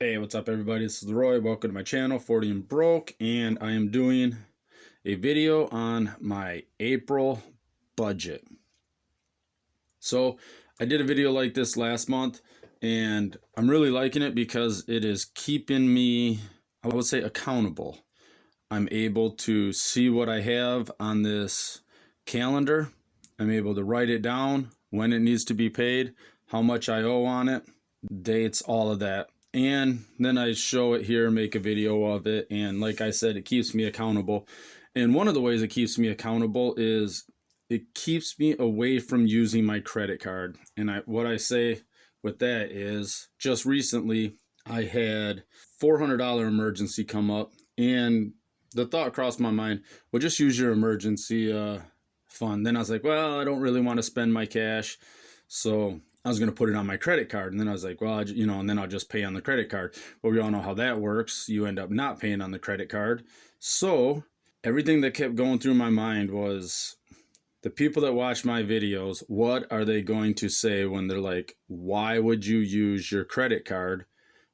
Hey, what's up everybody? This is Roy. Welcome to my channel, 40 and Broke, and I am doing a video on my April budget. So I did a video like this last month, and I'm really liking it because it is keeping me, I would say, accountable. I'm able to see what I have on this calendar. I'm able to write it down, when it needs to be paid, how much I owe on it, dates, all of that. And then I show it here, make a video of it. And like I said, it keeps me accountable. And one of the ways it keeps me accountable is it keeps me away from using my credit card. And what I say with that is, just recently I had $400 emergency come up, and the thought crossed my mind, well, just use your emergency fund. Then I was like, well, I don't really want to spend my cash, so I was going to put it on my credit card. And then I was like, well, and then I'll just pay on the credit card. But we all know how that works. You end up not paying on the credit card. So everything that kept going through my mind was, the people that watch my videos, what are they going to say when they're like, why would you use your credit card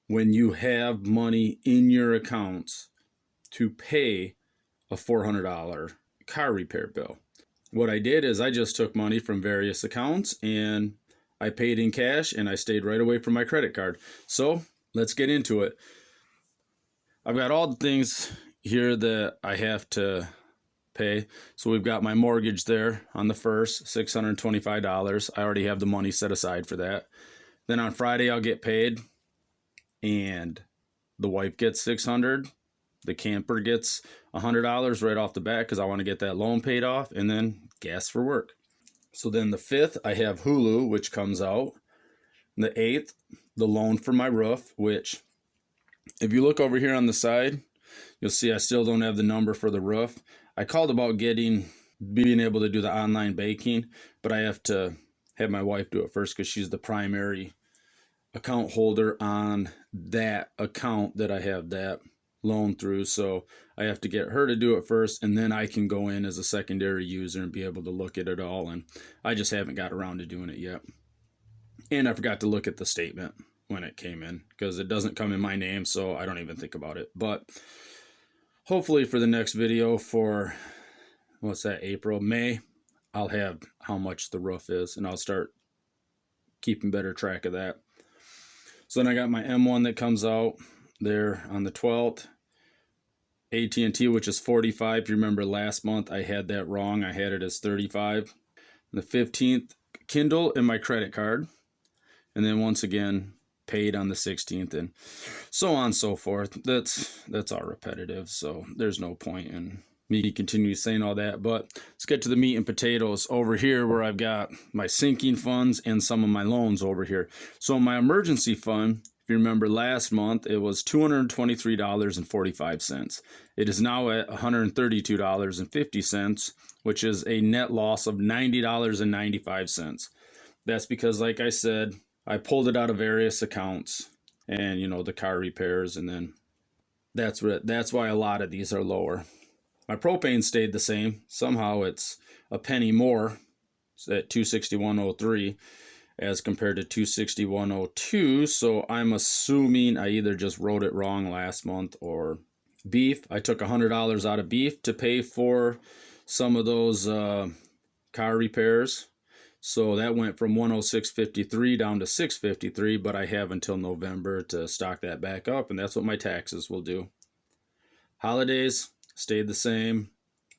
when you have money in your accounts to pay a $400 car repair bill? What I did is I just took money from various accounts and I paid in cash, and I stayed right away from my credit card. So let's get into it. I've got all the things here that I have to pay. So we've got my mortgage there on the first, $625. I already have the money set aside for that. Then on Friday I'll get paid, and the wife gets $600. The camper gets $100 right off the bat because I want to get that loan paid off, and then gas for work. So then the 5th, I have Hulu, which comes out. The 8th, the loan for my roof, which if you look over here on the side, you'll see I still don't have the number for the roof. I called about being able to do the online baking, but I have to have my wife do it first because she's the primary account holder on that account that I have that loan through. So I have to get her to do it first, and then I can go in as a secondary user and be able to look at it all. And I just haven't got around to doing it yet. And I forgot to look at the statement when it came in because it doesn't come in my name, so I don't even think about it. But hopefully for the next video for, May, I'll have how much the roof is, and I'll start keeping better track of that. So then I got my M1 that comes out there on the 12th. AT&T, which is $45. If you remember last month, I had that wrong. I had it as $35. The 15th, Kindle and my credit card. And then once again, paid on the 16th, and so on and so forth. That's all repetitive, so there's no point in me continue saying all that. But let's get to the meat and potatoes over here, where I've got my sinking funds and some of my loans over here. So my emergency fund, if you remember last month, it was $223.45. It is now at $132.50, which is a net loss of $90.95. That's because, like I said, I pulled it out of various accounts, and the car repairs, and then that's why a lot of these are lower. My propane stayed the same. Somehow it's a penny more. It's at $261.03 as compared to $261.02. So I'm assuming I either just wrote it wrong last month, or beef. I took $100 out of beef to pay for some of those car repairs. So that went from $106.53 down to $653, but I have until November to stock that back up, and that's what my taxes will do. Holidays stayed the same.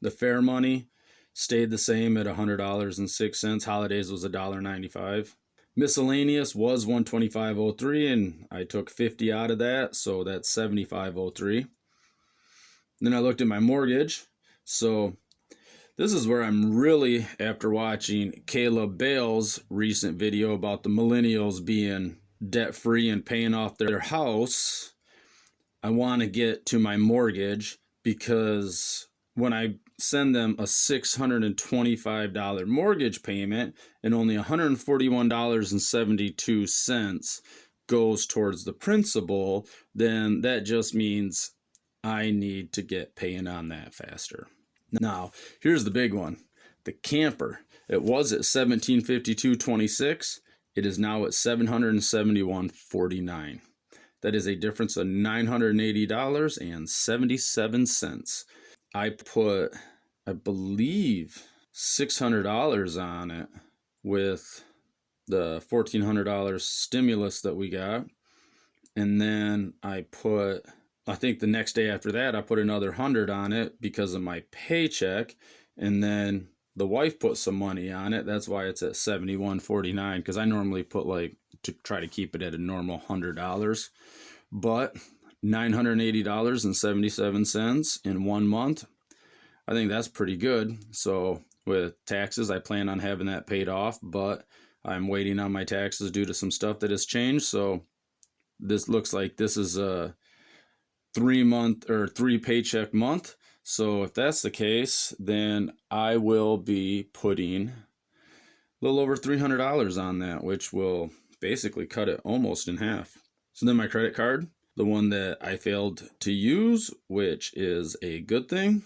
The fair money stayed the same at $100.06. Holidays was $1.95. Miscellaneous was $125.03, and I took $50 out of that, so that's $75.03. Then I looked at my mortgage. So this is where I'm really, after watching Caleb Bale's recent video about the millennials being debt-free and paying off their house, I want to get to my mortgage, because when I send them a $625 mortgage payment and only $141.72 goes towards the principal, then that just means I need to get paying on that faster. Now, here's the big one. The camper, it was at $1,752.26. It is now at $771.49. That is a difference of $980.77. I put, I believe, $600 on it with the $1,400 stimulus that we got. And then I think the next day after that, I put another 100 on it because of my paycheck. And then the wife put some money on it. That's why it's at $71.49, because I normally put, like, to try to keep it at a normal $100. But $980.77 in 1 month, I think that's pretty good. So with taxes, I plan on having that paid off, but I'm waiting on my taxes due to some stuff that has changed. So this looks like this is a 3-month or 3 paycheck month. So if that's the case, then I will be putting a little over $300 on that, which will basically cut it almost in half. So then my credit card, the one that I failed to use, which is a good thing,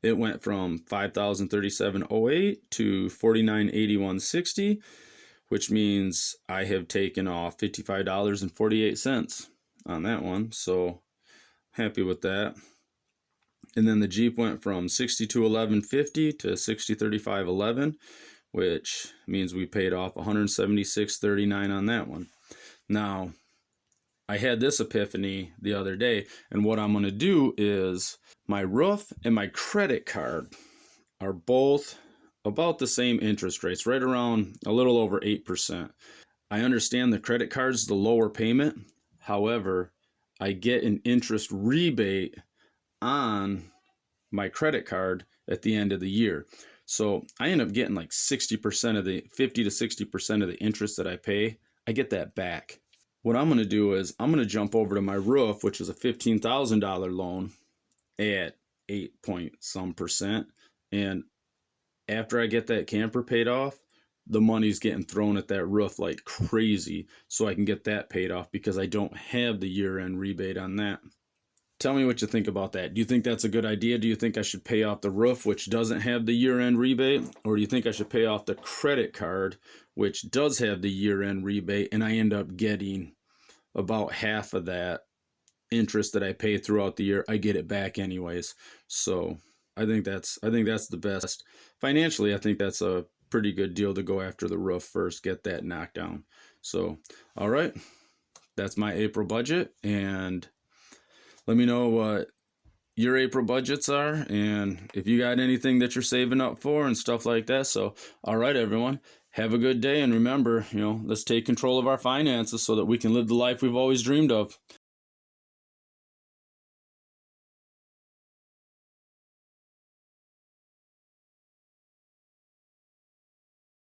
it went from $5,037.08 to $49.81.60, which means I have taken off $55.48 on that one. So happy with that. And then the Jeep went from $62.11.50 to $60.35.11, which means we paid off $176.39 on that one. Now, I had this epiphany the other day, and what I'm going to do is my roof and my credit card are both about the same interest rates, right around a little over 8%. I understand the credit card's the lower payment. However, I get an interest rebate on my credit card at the end of the year. So I end up getting like 60% of the 50 to 60% of the interest that I pay. I get that back. What I'm going to do is I'm going to jump over to my roof, which is a $15,000 loan at 8 point some percent. And after I get that camper paid off, the money's getting thrown at that roof like crazy so I can get that paid off because I don't have the year-end rebate on that. Tell me what you think about that. Do you think that's a good idea? Do you think I should pay off the roof, which doesn't have the year-end rebate? Or do you think I should pay off the credit card, which does have the year-end rebate, and I end up getting about half of that interest that I pay throughout the year? I get it back anyways. So I think that's the best. Financially, I think that's a pretty good deal to go after the roof first, get that knocked down. So, all right, that's my April budget, and let me know what your April budgets are and if you got anything that you're saving up for and stuff like that. So, all right, everyone, have a good day. And remember, let's take control of our finances so that we can live the life we've always dreamed of.